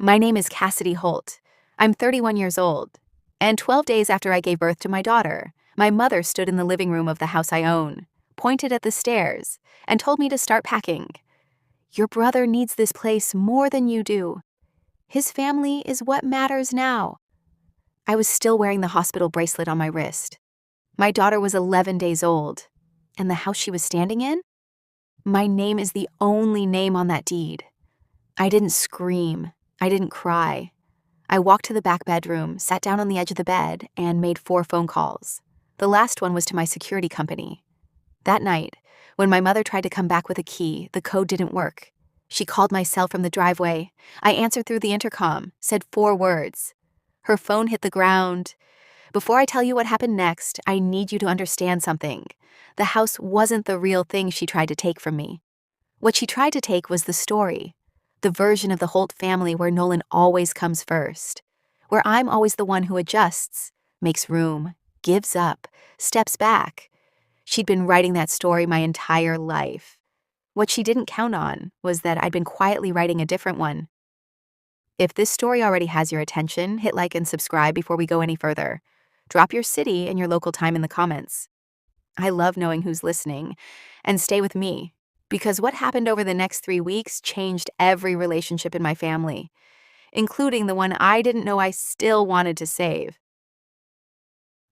My name is Cassidy Holt. I'm 31 years old. And 12 days after I gave birth to my daughter, my mother stood in the living room of the house I own, pointed at the stairs, and told me to start packing. Your brother needs this place more than you do. His family is what matters now. I was still wearing the hospital bracelet on my wrist. My daughter was 11 days old. And the house she was standing in? My name is the only name on that deed. I didn't scream. I didn't cry. I walked to the back bedroom, sat down on the edge of the bed, and made 4 phone calls. The last one was to my security company. That night, when my mother tried to come back with a key, the code didn't work. She called my cell from the driveway. I answered through the intercom, said 4 words. Her phone hit the ground. Before I tell you what happened next, I need you to understand something. The house wasn't the real thing she tried to take from me. What she tried to take was the story. The version of the Holt family where Nolan always comes first, where I'm always the one who adjusts, makes room, gives up, steps back. She'd been writing that story my entire life. What she didn't count on was that I'd been quietly writing a different one. If this story already has your attention, hit like and subscribe before we go any further. Drop your city and your local time in the comments. I love knowing who's listening, and stay with me. Because what happened over the next 3 weeks changed every relationship in my family, including the one I didn't know I still wanted to save.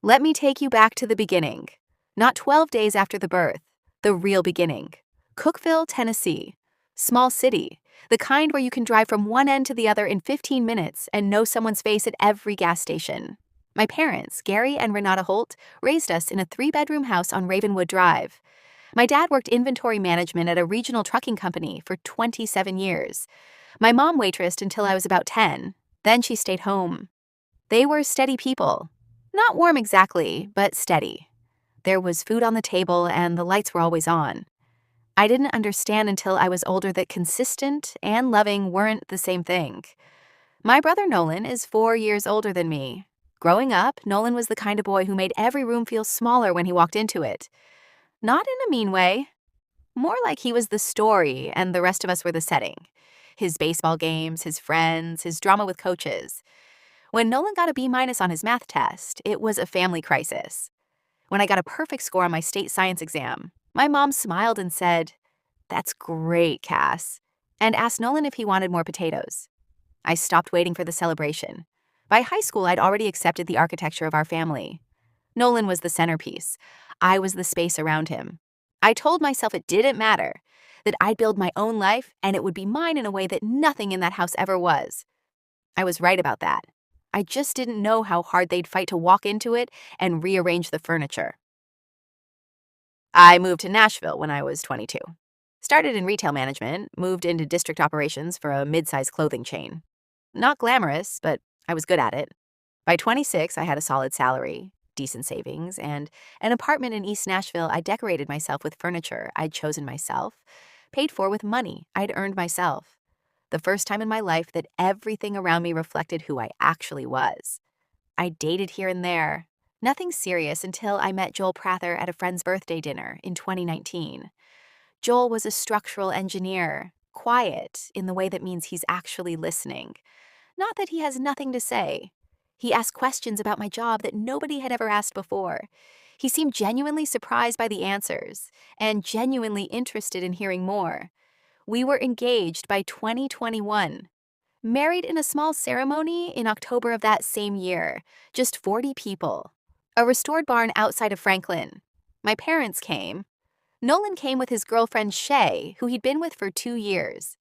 Let me take you back to the beginning. Not 12 days after the birth, the real beginning. Cookeville, Tennessee. Small city, the kind where you can drive from one end to the other in 15 minutes and know someone's face at every gas station. My parents, Gary and Renata Holt, raised us in a 3-bedroom house on Ravenwood Drive. My dad worked inventory management at a regional trucking company for 27 years. My mom waitressed until I was about 10. Then she stayed home. They were steady people. Not warm exactly, but steady. There was food on the table and the lights were always on. I didn't understand until I was older that consistent and loving weren't the same thing. My brother Nolan is 4 years older than me. Growing up, Nolan was the kind of boy who made every room feel smaller when he walked into it. Not in a mean way. More like he was the story and the rest of us were the setting. His baseball games, his friends, his drama with coaches. When Nolan got a B- on his math test, it was a family crisis. When I got a perfect score on my state science exam, my mom smiled and said, "That's great, Cass," and asked Nolan if he wanted more potatoes. I stopped waiting for the celebration. By high school, I'd already accepted the architecture of our family. Nolan was the centerpiece. I was the space around him. I told myself it didn't matter, that I'd build my own life and it would be mine in a way that nothing in that house ever was. I was right about that. I just didn't know how hard they'd fight to walk into it and rearrange the furniture. I moved to Nashville when I was 22. Started in retail management, moved into district operations for a mid-sized clothing chain. Not glamorous, but I was good at it. By 26, I had a solid salary, decent savings, and an apartment in East Nashville. I decorated myself with furniture I'd chosen myself, paid for with money I'd earned myself. The first time in my life that everything around me reflected who I actually was. I dated here and there. Nothing serious until I met Joel Prather at a friend's birthday dinner in 2019. Joel was a structural engineer, quiet in the way that means he's actually listening. Not that he has nothing to say. He asked questions about my job that nobody had ever asked before. He seemed genuinely surprised by the answers and genuinely interested in hearing more. We were engaged by 2021. Married in a small ceremony in October of that same year. Just 40 people. A restored barn outside of Franklin. My parents came. Nolan came with his girlfriend Shay, who he'd been with for 2 years.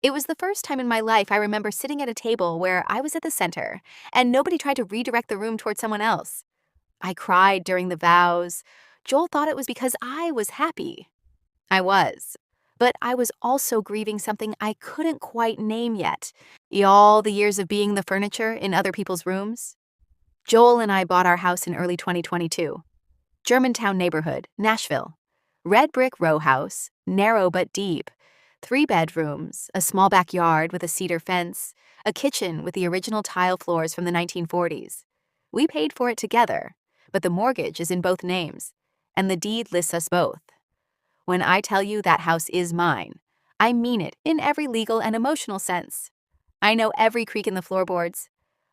It was the first time in my life I remember sitting at a table where I was at the center, and nobody tried to redirect the room toward someone else. I cried during the vows. Joel thought it was because I was happy. I was. But I was also grieving something I couldn't quite name yet. All the years of being the furniture in other people's rooms. Joel and I bought our house in early 2022. Germantown neighborhood, Nashville. Red brick row house, narrow but deep. 3 bedrooms, a small backyard with a cedar fence, a kitchen with the original tile floors from the 1940s. We paid for it together, but the mortgage is in both names, and the deed lists us both. When I tell you that house is mine, I mean it in every legal and emotional sense. I know every creak in the floorboards.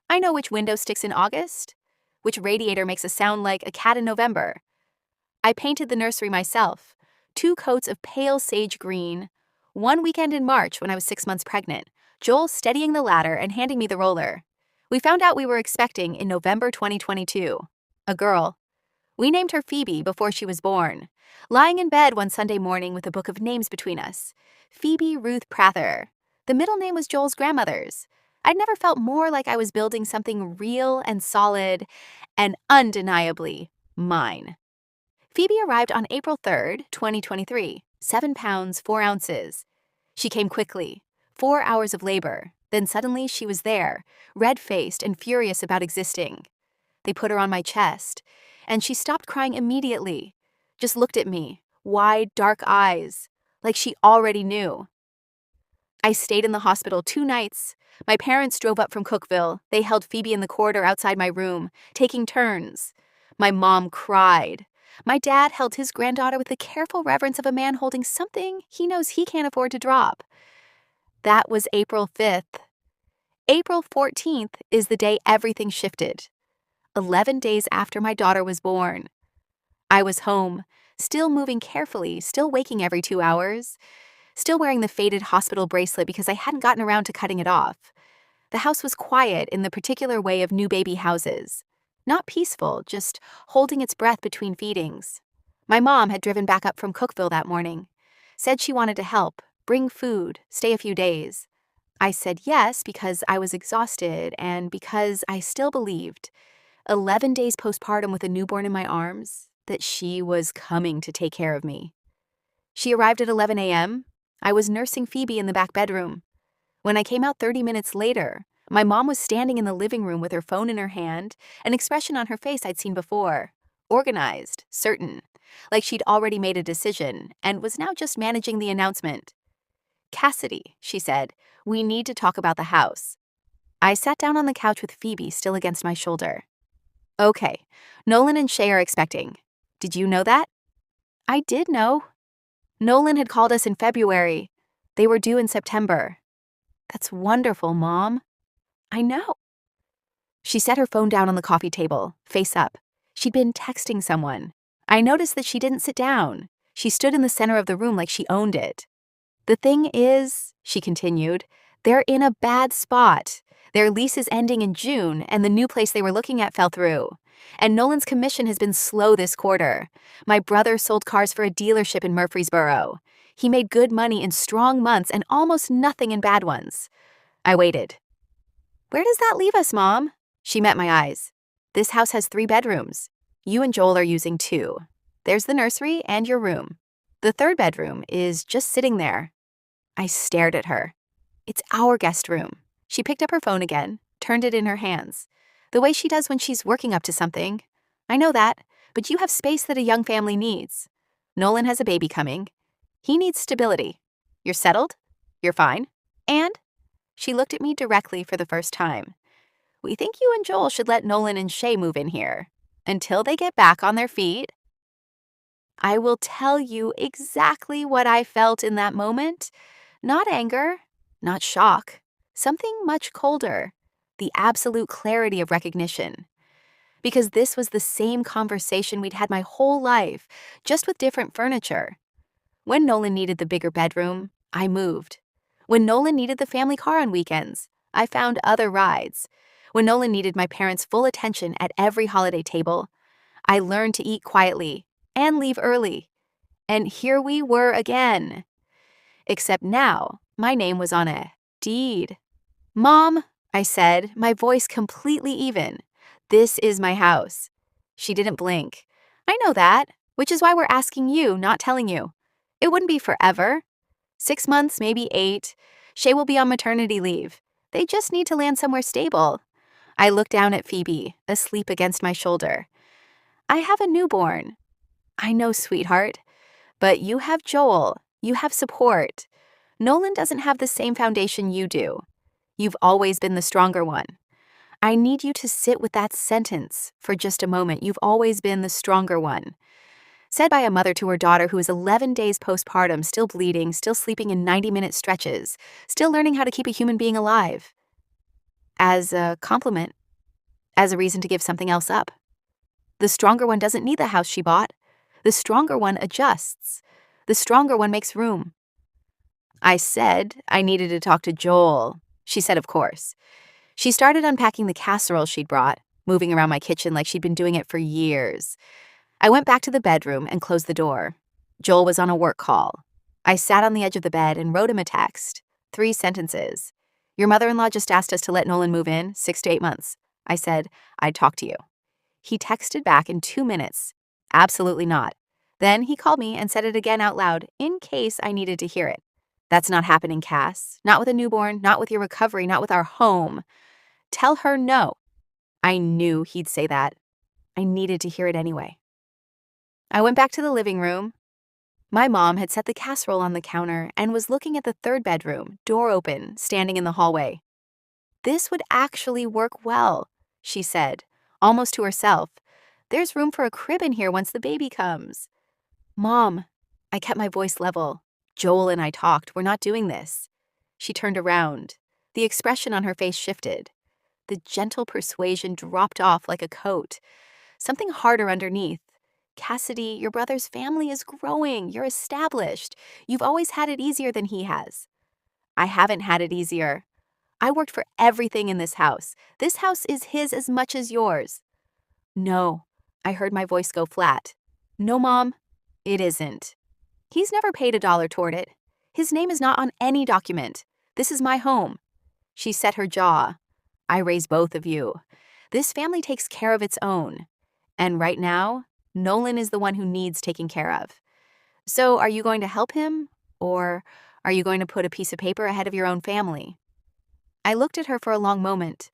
I know which window sticks in August, which radiator makes a sound like a cat in November. I painted the nursery myself, 2 coats of pale sage green. One weekend in March when I was 6 months pregnant, Joel steadying the ladder and handing me the roller. We found out we were expecting in November 2022. A girl. We named her Phoebe before she was born, lying in bed one Sunday morning with a book of names between us. Phoebe Ruth Prather. The middle name was Joel's grandmother's. I'd never felt more like I was building something real and solid and undeniably mine. Phoebe arrived on April 3rd, 2023, 7 pounds, 4 ounces. She came quickly, 4 hours of labor, then suddenly she was there, red-faced and furious about existing. They put her on my chest, and she stopped crying immediately, just looked at me, wide, dark eyes, like she already knew. I stayed in the hospital 2 nights. My parents drove up from Cookville. They held Phoebe in the corridor outside my room, taking turns. My mom cried. My dad held his granddaughter with the careful reverence of a man holding something he knows he can't afford to drop. That was April 5th. April 14th is the day everything shifted. 11 days after my daughter was born. I was home, still moving carefully, still waking every 2 hours, still wearing the faded hospital bracelet because I hadn't gotten around to cutting it off. The house was quiet in the particular way of new baby houses. Not peaceful, just holding its breath between feedings. My mom had driven back up from Cookville that morning, said she wanted to help, bring food, stay a few days. I said yes because I was exhausted and because I still believed, 11 days postpartum with a newborn in my arms, that she was coming to take care of me. She arrived at 11 a.m. I was nursing Phoebe in the back bedroom. When I came out 30 minutes later, my mom was standing in the living room with her phone in her hand, an expression on her face I'd seen before. Organized, certain, like she'd already made a decision and was now just managing the announcement. "Cassidy," she said, "we need to talk about the house." I sat down on the couch with Phoebe still against my shoulder. "Okay, Nolan and Shay are expecting. Did you know that?" I did know. Nolan had called us in February. They were due in September. That's wonderful, Mom. I know. She set her phone down on the coffee table, face up. She'd been texting someone. I noticed that she didn't sit down. She stood in the center of the room like she owned it. "The thing is," she continued, "they're in a bad spot. Their lease is ending in June, and the new place they were looking at fell through. And Nolan's commission has been slow this quarter. My brother sold cars for a dealership in Murfreesboro. He made good money in strong months and almost nothing in bad ones." I waited. "Where does that leave us, Mom?" She met my eyes. "This house has 3 bedrooms. You and Joel are using 2. There's the nursery and your room. The 3rd bedroom is just sitting there." I stared at her. "It's our guest room." She picked up her phone again, turned it in her hands. "The way she does when she's working up to something. I know that, but you have space that a young family needs. Nolan has a baby coming. He needs stability. You're settled? You're fine. And?" She looked at me directly for the first time. "We think you and Joel should let Nolan and Shay move in here. Until they get back on their feet." I will tell you exactly what I felt in that moment. Not anger, not shock. Something much colder. The absolute clarity of recognition. Because this was the same conversation we'd had my whole life, just with different furniture. When Nolan needed the bigger bedroom, I moved. When Nolan needed the family car on weekends, I found other rides. When Nolan needed my parents' full attention at every holiday table, I learned to eat quietly and leave early. And here we were again. Except now, my name was on a deed. "Mom," I said, my voice completely even, "this is my house." She didn't blink. "I know that, which is why we're asking you, not telling you. It wouldn't be forever. 6 months, maybe 8. Shay will be on maternity leave. They just need to land somewhere stable." I looked down at Phoebe, asleep against my shoulder. "I have a newborn." "I know, sweetheart. But you have Joel. You have support. Nolan doesn't have the same foundation you do. You've always been the stronger one. I need you to sit with that sentence for just a moment. You've always been the stronger one." Said by a mother to her daughter who is 11 days postpartum, still bleeding, still sleeping in 90-minute stretches, still learning how to keep a human being alive. as a compliment, as a reason to give something else up. The stronger one doesn't need the house she bought. The stronger one adjusts. The stronger one makes room. I said I needed to talk to Joel. She said, of course. She started unpacking the casserole she'd brought, moving around my kitchen like she'd been doing it for years. I went back to the bedroom and closed the door. Joel was on a work call. I sat on the edge of the bed and wrote him a text. 3 sentences. Your mother-in-law just asked us to let Nolan move in 6 to 8 months. I said, I'd talk to you. He texted back in 2 minutes. Absolutely not. Then he called me and said it again out loud in case I needed to hear it. That's not happening, Cass. Not with a newborn, not with your recovery, not with our home. Tell her no. I knew he'd say that. I needed to hear it anyway. I went back to the living room. My mom had set the casserole on the counter and was looking at the 3rd bedroom, door open, standing in the hallway. This would actually work well, she said, almost to herself. There's room for a crib in here once the baby comes. Mom, I kept my voice level. Joel and I talked. We're not doing this. She turned around. The expression on her face shifted. The gentle persuasion dropped off like a coat. Something harder underneath. Cassidy, your brother's family is growing. You're established. You've always had it easier than he has. I haven't had it easier. I worked for everything in this house. This house is his as much as yours. No, I heard my voice go flat. No, Mom, it isn't. He's never paid $1 toward it. His name is not on any document. This is my home. She set her jaw. I raise both of you. This family takes care of its own. And right now, Nolan is the one who needs taking care of. So are you going to help him? Or are you going to put a piece of paper ahead of your own family? I looked at her for a long moment.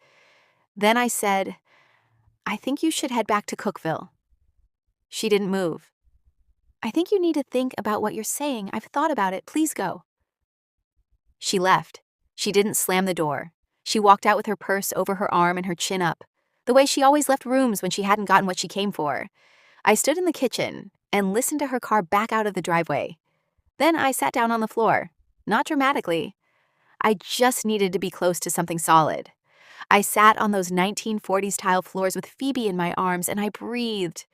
Then I said, I think you should head back to Cookville. She didn't move. I think you need to think about what you're saying. I've thought about it. Please go. She left. She didn't slam the door. She walked out with her purse over her arm and her chin up, the way she always left rooms when she hadn't gotten what she came for. I stood in the kitchen and listened to her car back out of the driveway. Then I sat down on the floor, not dramatically. I just needed to be close to something solid. I sat on those 1940s tile floors with Phoebe in my arms and I breathed.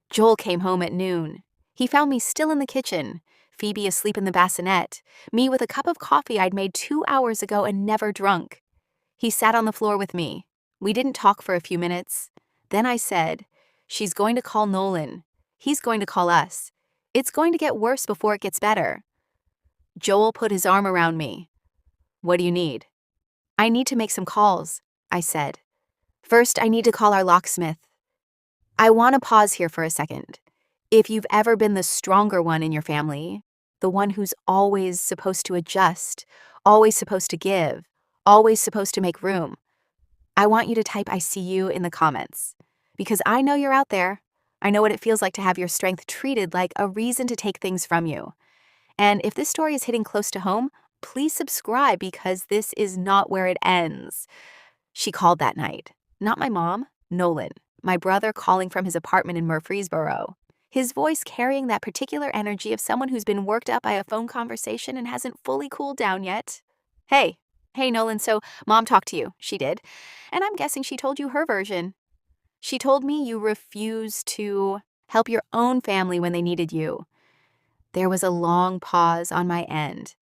Joel came home at noon. He found me still in the kitchen, Phoebe asleep in the bassinet, me with a cup of coffee I'd made 2 hours ago and never drunk. He sat on the floor with me. We didn't talk for a few minutes. Then I said, she's going to call Nolan. He's going to call us. It's going to get worse before it gets better. Joel put his arm around me. What do you need? I need to make some calls, I said. First, I need to call our locksmith. I want to pause here for a second. If you've ever been the stronger one in your family, the one who's always supposed to adjust, always supposed to give, always supposed to make room, I want you to type I see you in the comments. Because I know you're out there. I know what it feels like to have your strength treated like a reason to take things from you. And if this story is hitting close to home, please subscribe because this is not where it ends. She called that night. Not my mom, Nolan, my brother calling from his apartment in Murfreesboro. His voice carrying that particular energy of someone who's been worked up by a phone conversation and hasn't fully cooled down yet. Hey, Nolan, so Mom talked to you. She did. And I'm guessing she told you her version. She told me you refused to help your own family when they needed you. There was a long pause on my end.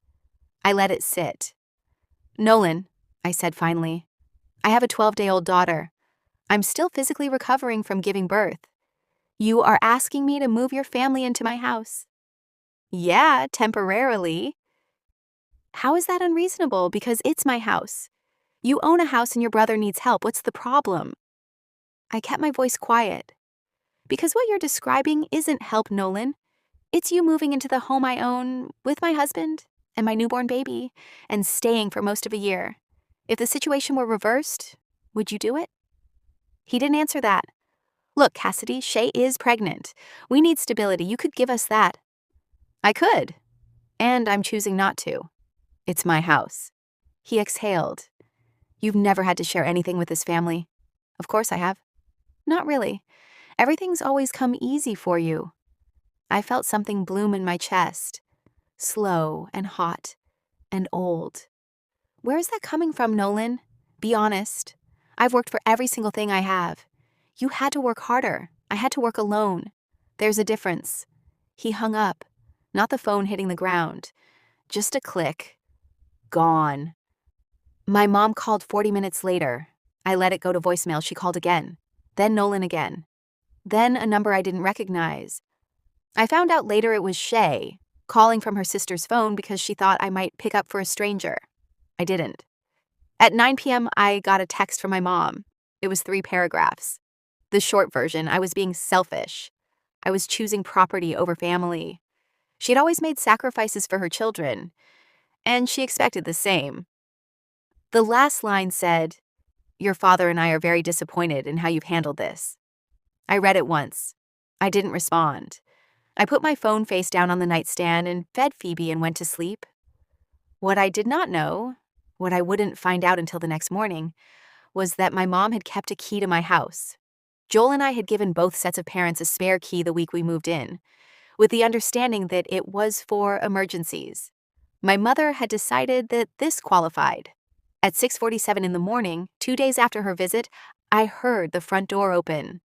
I let it sit. Nolan, I said finally, I have a 12-day-old daughter. I'm still physically recovering from giving birth. You are asking me to move your family into my house. Yeah, temporarily. How is that unreasonable? Because it's my house. You own a house and your brother needs help. What's the problem? I kept my voice quiet. Because what you're describing isn't help, Nolan. It's you moving into the home I own with my husband and my newborn baby and staying for most of a year. If the situation were reversed, would you do it? He didn't answer that. Look, Cassidy, Shay is pregnant. We need stability. You could give us that. I could. And I'm choosing not to. It's my house. He exhaled. You've never had to share anything with this family. Of course I have. Not really. Everything's always come easy for you. I felt something bloom in my chest. Slow and hot and old. Where is that coming from, Nolan? Be honest. I've worked for every single thing I have. You had to work harder. I had to work alone. There's a difference. He hung up, not the phone hitting the ground. Just a click. Gone. My mom called 40 minutes later. I let it go to voicemail. She called again. Then Nolan again. Then a number I didn't recognize. I found out later it was Shay, calling from her sister's phone because she thought I might pick up for a stranger. I didn't. At 9 p.m., I got a text from my mom. It was 3 paragraphs. The short version, I was being selfish. I was choosing property over family. She had always made sacrifices for her children, and she expected the same. The last line said, "Your father and I are very disappointed in how you've handled this." I read it once. I didn't respond. I put my phone face down on the nightstand and fed Phoebe and went to sleep. What I did not know, what I wouldn't find out until the next morning, was that my mom had kept a key to my house. Joel and I had given both sets of parents a spare key the week we moved in, with the understanding that it was for emergencies. My mother had decided that this qualified. At 6:47 in the morning, 2 days after her visit, I heard the front door open.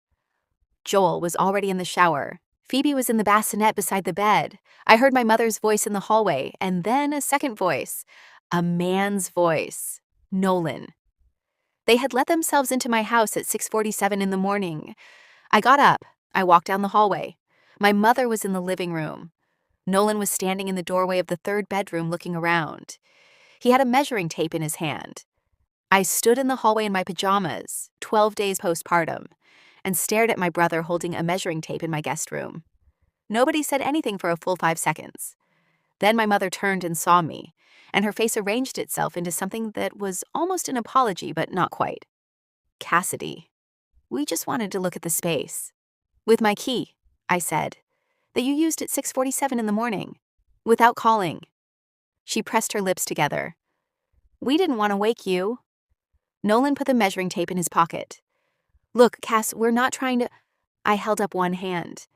Joel was already in the shower. Phoebe was in the bassinet beside the bed. I heard my mother's voice in the hallway, and then a second voice. A man's voice. Nolan. They had let themselves into my house at 6:47 in the morning. I got up. I walked down the hallway. My mother was in the living room. Nolan was standing in the doorway of the third bedroom looking around. He had a measuring tape in his hand. I stood in the hallway in my pajamas, 12 days postpartum, and stared at my brother holding a measuring tape in my guest room. Nobody said anything for a full 5 seconds. Then my mother turned and saw me, and her face arranged itself into something that was almost an apology, but not quite. "Cassidy, we just wanted to look at the space. With my key," I said, "that you used at 6:47 in the morning, without calling." She pressed her lips together. "We didn't want to wake you." Nolan put the measuring tape in his pocket. "Look, Cass, we're not trying to—" I held up one hand.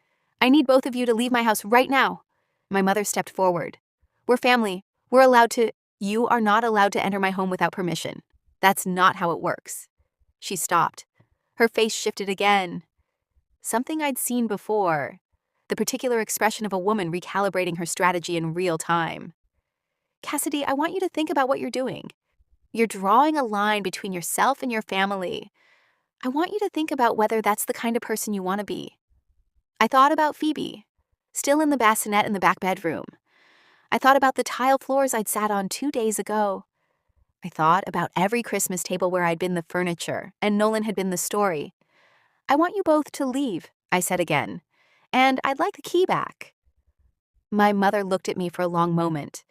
"I need both of you to leave my house right now." My mother stepped forward. "We're family. We're allowed to—" "You are not allowed to enter my home without permission. That's not how it works." She stopped. Her face shifted again. Something I'd seen before. The particular expression of a woman recalibrating her strategy in real time. "Cassidy, I want you to think about what you're doing. You're drawing a line between yourself and your family. I want you to think about whether that's the kind of person you want to be." I thought about Phoebe, still in the bassinet in the back bedroom. I thought about the tile floors I'd sat on 2 days ago. I thought about every Christmas table where I'd been the furniture and Nolan had been the story. "I want you both to leave," I said again, "and I'd like the key back." My mother looked at me for a long moment.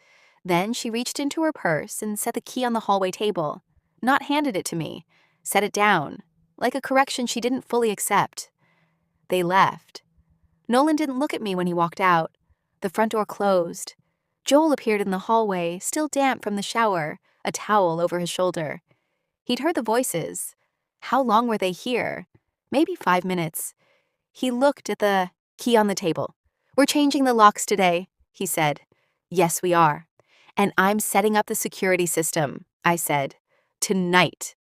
Then she reached into her purse and set the key on the hallway table, not handed it to me, set it down, like a correction she didn't fully accept. They left. Nolan didn't look at me when he walked out. The front door closed. Joel appeared in the hallway, still damp from the shower, a towel over his shoulder. He'd heard the voices. How long were they here? Maybe 5 minutes. He looked at the key on the table. "We're changing the locks today," he said. "Yes, we are. And I'm setting up the security system," I said. "Tonight."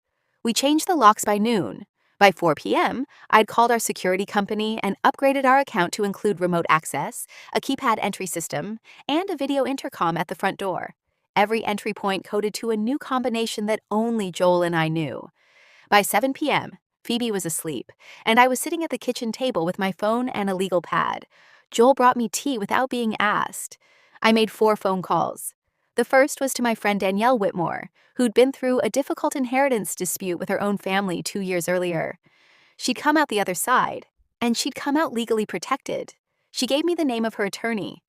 We changed the locks by noon. By 4 p.m., I'd called our security company and upgraded our account to include remote access, a keypad entry system, and a video intercom at the front door. Every entry point coded to a new combination that only Joel and I knew. By 7 p.m., Phoebe was asleep, and I was sitting at the kitchen table with my phone and a legal pad. Joel brought me tea without being asked. I made 4 phone calls. The first was to my friend Danielle Whitmore, who'd been through a difficult inheritance dispute with her own family 2 years earlier. She'd come out the other side, and she'd come out legally protected. She gave me the name of her attorney.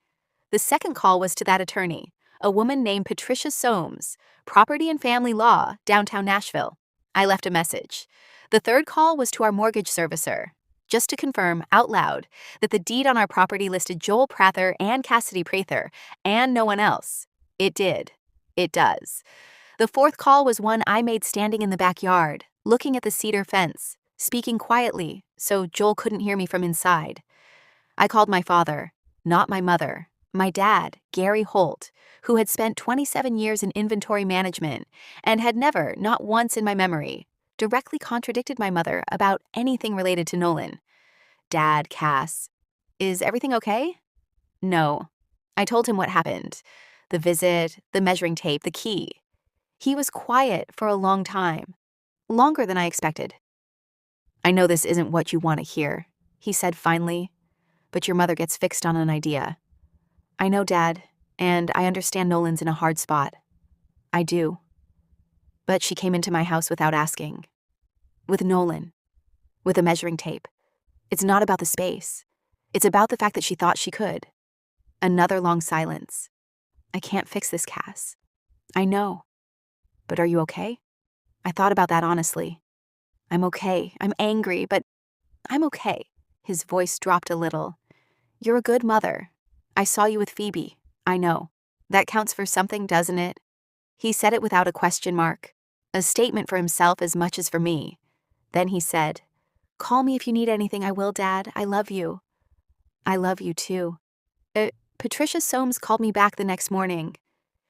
The second call was to that attorney, a woman named Patricia Soames, Property and Family Law, downtown Nashville. I left a message. The third call was to our mortgage servicer, just to confirm out loud that the deed on our property listed Joel Prather and Cassidy Prather, and no one else. It did. It does. The fourth call was one I made standing in the backyard, looking at the cedar fence, speaking quietly so Joel couldn't hear me from inside. I called my father, not my mother, My dad, Gary Holt, who had spent 27 years in inventory management and had never, not once in my memory, directly contradicted my mother about anything related to Nolan. Dad, Cass, is everything okay? No. I told him what happened. The visit, the measuring tape, the key. He was quiet for a long time. Longer than I expected. I know this isn't what you want to hear, he said finally, but your mother gets fixed on an idea. I know, Dad, and I understand Nolan's in a hard spot. I do. But she came into my house without asking. With Nolan. With a measuring tape. It's not about the space. It's about the fact that she thought she could. Another long silence. I can't fix this, Cass. I know. But are you okay? I thought about that honestly. I'm okay. I'm angry, but I'm okay. His voice dropped a little. You're a good mother. I saw you with Phoebe. I know. That counts for something, doesn't it? He said it without a question mark. A statement for himself as much as for me. Then he said, Call me if you need anything. I will, Dad. I love you. I love you, too. Patricia Soames called me back the next morning.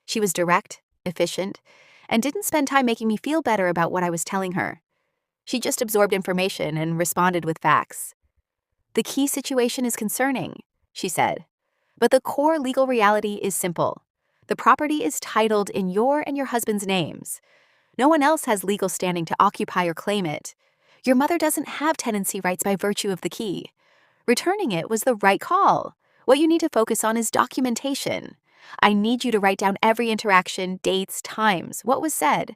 She was direct, efficient, and didn't spend time making me feel better about what I was telling her. She just absorbed information and responded with facts. The key situation is concerning, she said. But the core legal reality is simple. The property is titled in your and your husband's names. No one else has legal standing to occupy or claim it. Your mother doesn't have tenancy rights by virtue of the key. Returning it was the right call. What you need to focus on is documentation. I need you to write down every interaction, dates, times, what was said.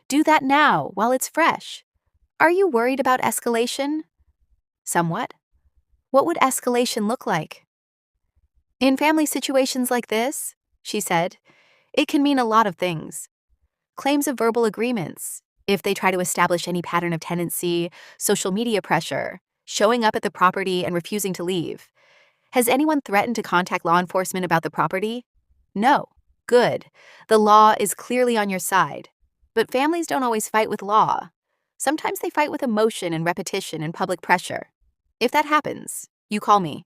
Do that now, while it's fresh. Are you worried about escalation? Somewhat. What would escalation look like? In family situations like this, she said, it can mean a lot of things. Claims of verbal agreements, if they try to establish any pattern of tenancy, social media pressure, showing up at the property and refusing to leave. Has anyone threatened to contact law enforcement about the property? No. Good. The law is clearly on your side. But families don't always fight with law. Sometimes they fight with emotion and repetition and public pressure. If that happens, you call me.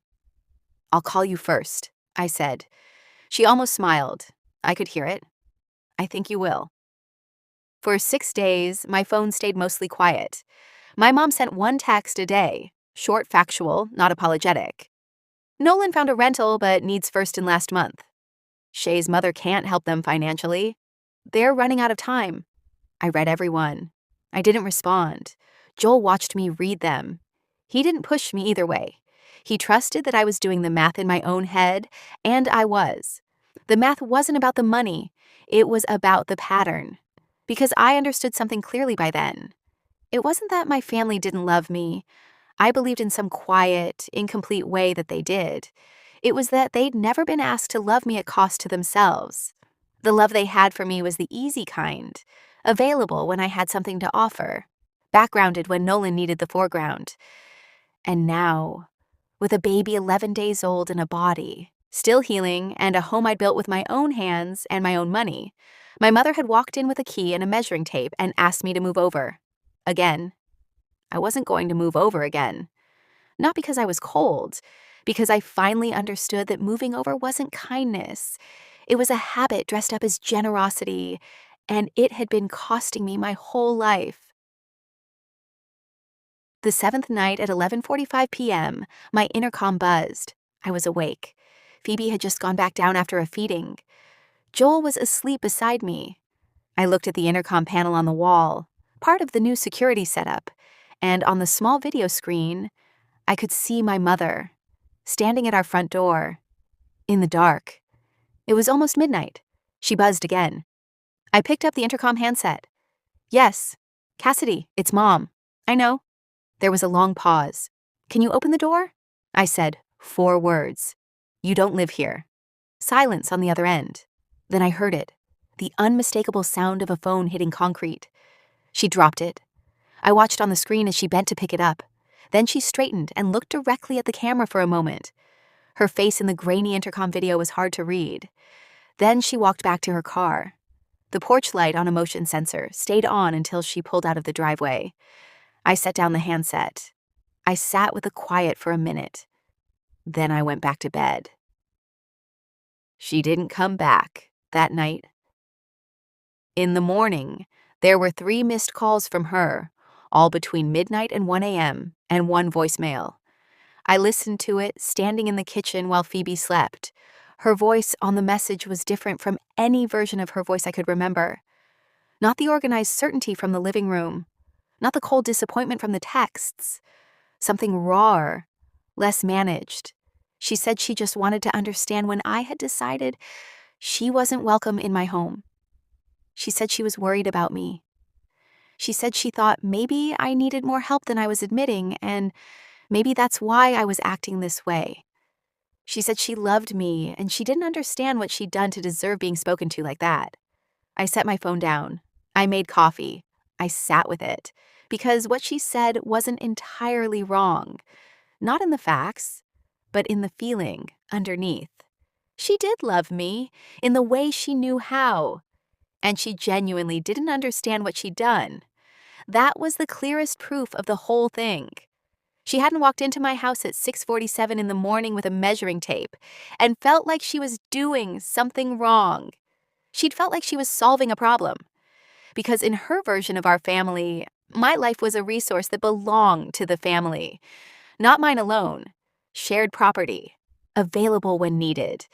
I'll call you first, I said. She almost smiled. I could hear it. I think you will. For 6 days, my phone stayed mostly quiet. My mom sent one text a day, short, factual, not apologetic. Nolan found a rental but needs first and last month. Shay's mother can't help them financially. They're running out of time. I read every one. I didn't respond. Joel watched me read them. He didn't push me either way. He trusted that I was doing the math in my own head, and I was. The math wasn't about the money. It was about the pattern. Because I understood something clearly by then. It wasn't that my family didn't love me. I believed in some quiet, incomplete way that they did. It was that they'd never been asked to love me at cost to themselves. The love they had for me was the easy kind, available when I had something to offer, backgrounded when Nolan needed the foreground. And now, with a baby 11 days old in a body, still healing, and a home I'd built with my own hands and my own money, my mother had walked in with a key and a measuring tape and asked me to move over. Again. I wasn't going to move over again. Not because I was cold, because I finally understood that moving over wasn't kindness. It was a habit dressed up as generosity, and it had been costing me my whole life. The 7th night at 11:45 p.m., my intercom buzzed. I was awake. Phoebe had just gone back down after a feeding. Joel was asleep beside me. I looked at the intercom panel on the wall, part of the new security setup, and on the small video screen, I could see my mother, standing at our front door, in the dark. It was almost midnight. She buzzed again. I picked up the intercom handset. Yes. Cassidy, it's Mom. I know. There was a long pause. Can you open the door? I said, 4 words. You don't live here. Silence on the other end. Then I heard it, the unmistakable sound of a phone hitting concrete. She dropped it. I watched on the screen as she bent to pick it up. Then she straightened and looked directly at the camera for a moment. Her face in the grainy intercom video was hard to read. Then she walked back to her car. The porch light on a motion sensor stayed on until she pulled out of the driveway. I set down the handset. I sat with the quiet for a minute. Then I went back to bed. She didn't come back that night. In the morning, there were 3 missed calls from her, all between midnight and 1 a.m., and 1 voicemail. I listened to it standing in the kitchen while Phoebe slept. Her voice on the message was different from any version of her voice I could remember. Not the organized certainty from the living room, not the cold disappointment from the texts. Something rawer, less managed. She said she just wanted to understand when I had decided she wasn't welcome in my home. She said she was worried about me. She said she thought maybe I needed more help than I was admitting, and maybe that's why I was acting this way. She said she loved me, and she didn't understand what she'd done to deserve being spoken to like that. I set my phone down. I made coffee. I sat with it, because what she said wasn't entirely wrong. Not in the facts, but in the feeling underneath. She did love me, in the way she knew how. And she genuinely didn't understand what she'd done. That was the clearest proof of the whole thing. She hadn't walked into my house at 6:47 in the morning with a measuring tape and felt like she was doing something wrong. She'd felt like she was solving a problem. Because in her version of our family, my life was a resource that belonged to the family. Not mine alone. Shared property. Available when needed.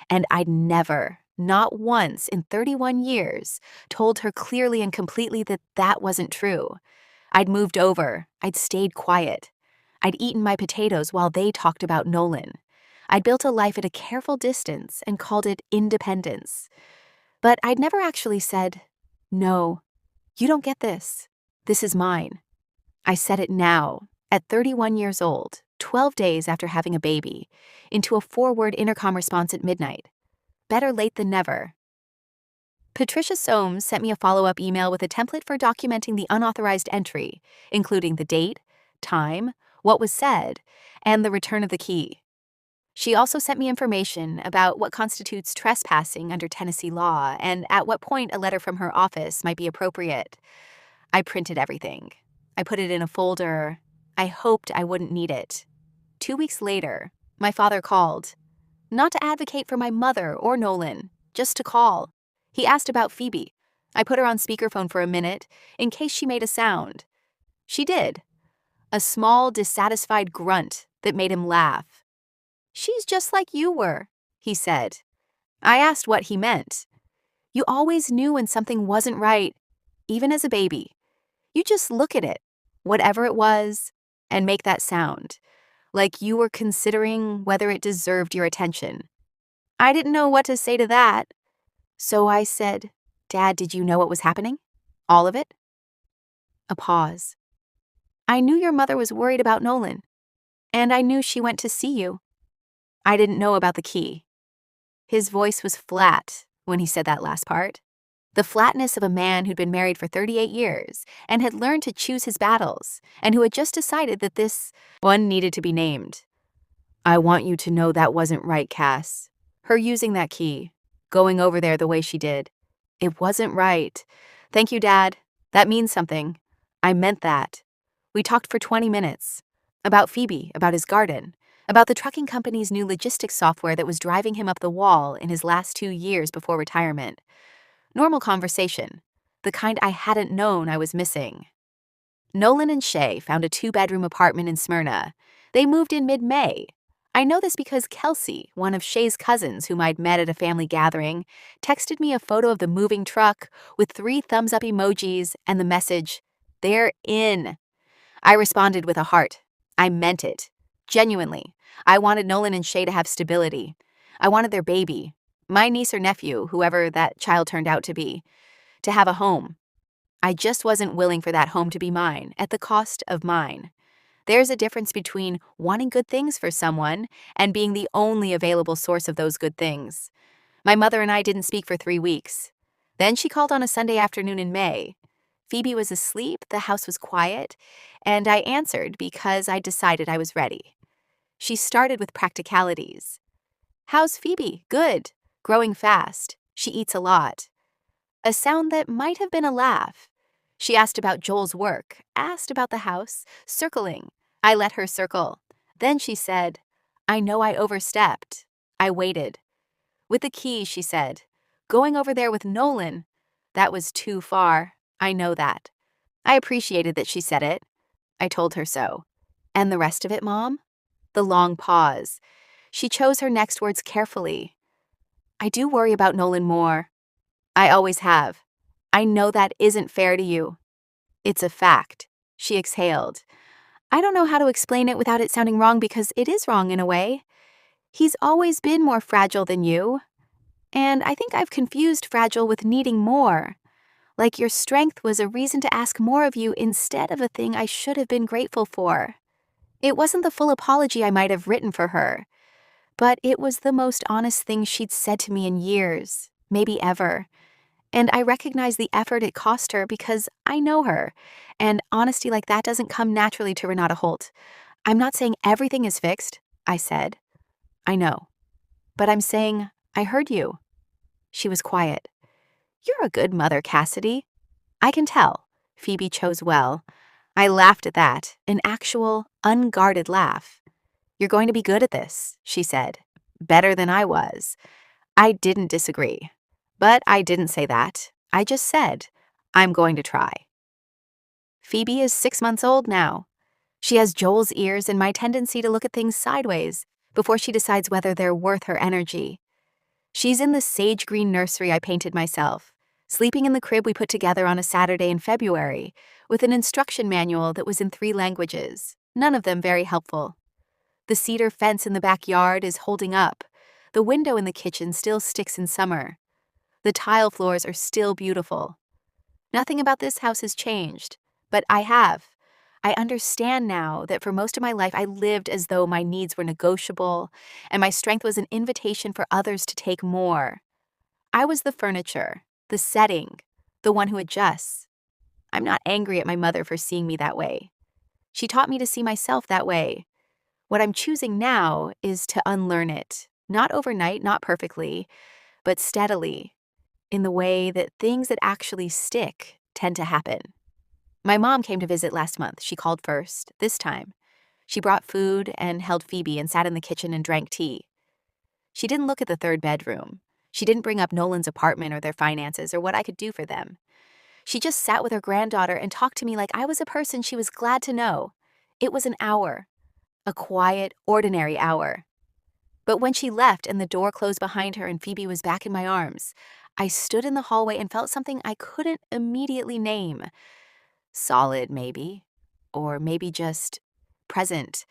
And I'd never, not once in 31 years, told her clearly and completely that that wasn't true. I'd moved over. I'd stayed quiet. I'd eaten my potatoes while they talked about Nolan. I'd built a life at a careful distance and called it independence. But I'd never actually said, "No, you don't get this. This is mine." I said it now, at 31 years old, 12 days after having a baby, into a 4-word intercom response at midnight. Better late than never. Patricia Soames sent me a follow-up email with a template for documenting the unauthorized entry, including the date, time, what was said, and the return of the key. She also sent me information about what constitutes trespassing under Tennessee law and at what point a letter from her office might be appropriate. I printed everything. I put it in a folder. I hoped I wouldn't need it. 2 weeks later, my father called. Not to advocate for my mother or Nolan, just to call. He asked about Phoebe. I put her on speakerphone for a minute, in case she made a sound. She did. A small, dissatisfied grunt that made him laugh. "She's just like you were," he said. I asked what he meant. "You always knew when something wasn't right, even as a baby. You just look at it, whatever it was, and make that sound, like you were considering whether it deserved your attention." I didn't know what to say to that. So I said, "Dad, did you know what was happening? All of it?" A pause. "I knew your mother was worried about Nolan, and I knew she went to see you. I didn't know about the key." His voice was flat when he said that last part. The flatness of a man who'd been married for 38 years and had learned to choose his battles, and who had just decided that this one needed to be named. "I want you to know that wasn't right, Cass. Her using that key, going over there the way she did. It wasn't right. Thank you, Dad. That means something. I meant that. We talked for 20 minutes. About Phoebe, about his garden, about the trucking company's new logistics software that was driving him up the wall in his last 2 years before retirement. Normal conversation, the kind I hadn't known I was missing." Nolan and Shay found a 2-bedroom apartment in Smyrna. They moved in mid-May. I know this because Kelsey, one of Shay's cousins whom I'd met at a family gathering, texted me a photo of the moving truck with 3 thumbs-up emojis and the message, "They're in." I responded with a heart. I meant it. Genuinely. I wanted Nolan and Shay to have stability. I wanted their baby, my niece or nephew, whoever that child turned out to be, to have a home. I just wasn't willing for that home to be mine at the cost of mine. There's a difference between wanting good things for someone and being the only available source of those good things. My mother and I didn't speak for 3 weeks. Then she called on a Sunday afternoon in May. Phoebe was asleep, the house was quiet, and I answered because I decided I was ready. She started with practicalities. "How's Phoebe? Good. Growing fast. She eats a lot." A sound that might have been a laugh. She asked about Joel's work, asked about the house, circling. I let her circle. Then she said, "I know I overstepped." I waited. With the keys, she said. Going over there with Nolan. That was too far. I know that. I appreciated that she said it. I told her so. And the rest of it, Mom? The long pause. She chose her next words carefully. I do worry about Nolan more. I always have. I know that isn't fair to you. It's a fact. She exhaled. I don't know how to explain it without it sounding wrong because it is wrong in a way. He's always been more fragile than you. And I think I've confused fragile with needing more. Like your strength was a reason to ask more of you instead of a thing I should have been grateful for. It wasn't the full apology I might have written for her, but it was the most honest thing she'd said to me in years, maybe ever. And I recognize the effort it cost her because I know her, and honesty like that doesn't come naturally to Renata Holt. I'm not saying everything is fixed, I said. I know. But I'm saying, I heard you. She was quiet. You're a good mother, Cassidy. I can tell. Phoebe chose well. I laughed at that, an actual, unguarded laugh. You're going to be good at this, she said. Better than I was. I didn't disagree. But I didn't say that. I just said, I'm going to try. Phoebe is 6 months old now. She has Joel's ears and my tendency to look at things sideways before she decides whether they're worth her energy. She's in the sage green nursery I painted myself, sleeping in the crib we put together on a Saturday in February, with an instruction manual that was in 3 languages, none of them very helpful. The cedar fence in the backyard is holding up. The window in the kitchen still sticks in summer. The tile floors are still beautiful. Nothing about this house has changed, but I have. I understand now that for most of my life I lived as though my needs were negotiable and my strength was an invitation for others to take more. I was the furniture, the setting, the one who adjusts. I'm not angry at my mother for seeing me that way. She taught me to see myself that way. What I'm choosing now is to unlearn it, not overnight, not perfectly, but steadily, in the way that things that actually stick tend to happen. My mom came to visit last month. She called first, this time. She brought food and held Phoebe and sat in the kitchen and drank tea. She didn't look at the 3rd bedroom. She didn't bring up Nolan's apartment or their finances or what I could do for them. She just sat with her granddaughter and talked to me like I was a person she was glad to know. It was an hour. A quiet, ordinary hour. But when she left and the door closed behind her and Phoebe was back in my arms, I stood in the hallway and felt something I couldn't immediately name. Solid, maybe. Or maybe just present,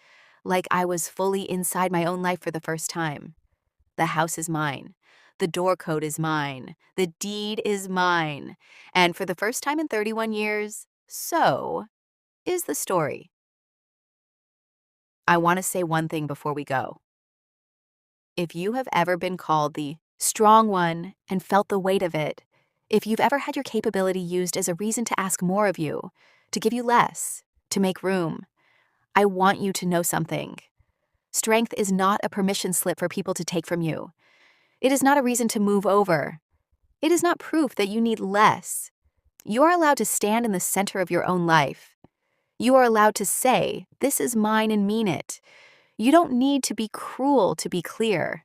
like I was fully inside my own life for the first time. The house is mine. The door code is mine. The deed is mine. And for the first time in 31 years, so is the story. I want to say one thing before we go. If you have ever been called the strong one and felt the weight of it, if you've ever had your capability used as a reason to ask more of you, to give you less, to make room, I want you to know something. Strength is not a permission slip for people to take from you. It is not a reason to move over. It is not proof that you need less. You are allowed to stand in the center of your own life. You are allowed to say, this is mine, and mean it. You don't need to be cruel to be clear.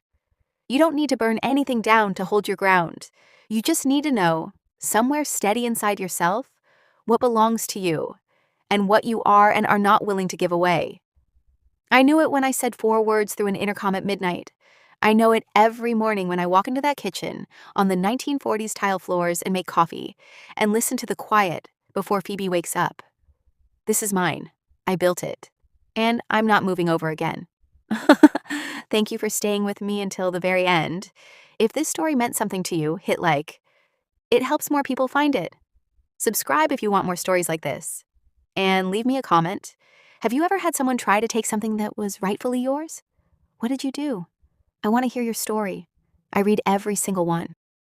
You don't need to burn anything down to hold your ground. You just need to know, somewhere steady inside yourself, what belongs to you, and what you are and are not willing to give away. I knew it when I said 4 words through an intercom at midnight. I know it every morning when I walk into that kitchen on the 1940s tile floors and make coffee and listen to the quiet before Phoebe wakes up. This is mine. I built it. And I'm not moving over again. Thank you for staying with me until the very end. If this story meant something to you, hit like. It helps more people find it. Subscribe if you want more stories like this. And leave me a comment. Have you ever had someone try to take something that was rightfully yours? What did you do? I want to hear your story. I read every single one.